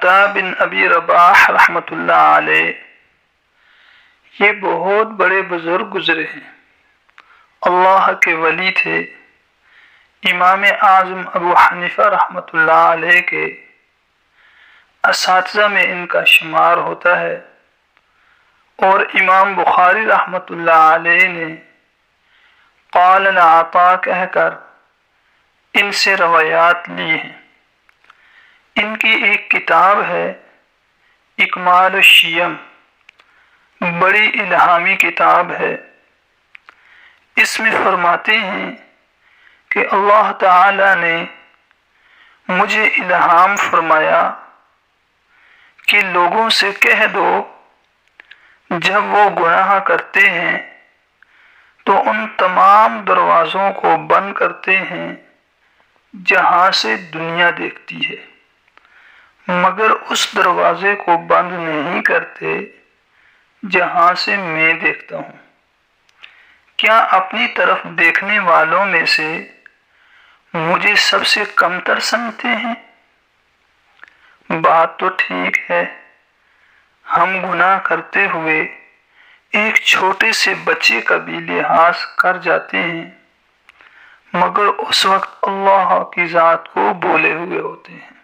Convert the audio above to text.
عطا بن ابی رباح رحمۃ اللہ علیہ یہ بہت بڑے بزرگ گزرے ہیں، اللہ کے ولی تھے۔ امام اعظم ابو حنیفہ رحمۃ اللہ علیہ کے اساتذہ میں ان کا شمار ہوتا ہے، اور امام بخاری رحمۃ اللہ علیہ نے قال العطا کہہ کر ان سے روایات لی ہیں۔ ان کی ایک کتاب ہے اکمال الشیم، بڑی الہامی کتاب ہے۔ اس میں فرماتے ہیں کہ اللہ تعالی نے مجھے الہام فرمایا کہ لوگوں سے کہہ دو جب وہ گناہ کرتے ہیں تو ان تمام دروازوں کو بند کرتے ہیں جہاں سے دنیا دیکھتی ہے، مگر اس دروازے کو بند نہیں کرتے جہاں سے میں دیکھتا ہوں۔ کیا اپنی طرف دیکھنے والوں میں سے مجھے سب سے کمتر سمجھتے ہیں؟ بات تو ٹھیک ہے، ہم گناہ کرتے ہوئے ایک چھوٹے سے بچے کا بھی لحاظ کر جاتے ہیں، مگر اس وقت اللہ کی ذات کو بھولے ہوئے ہوتے ہیں۔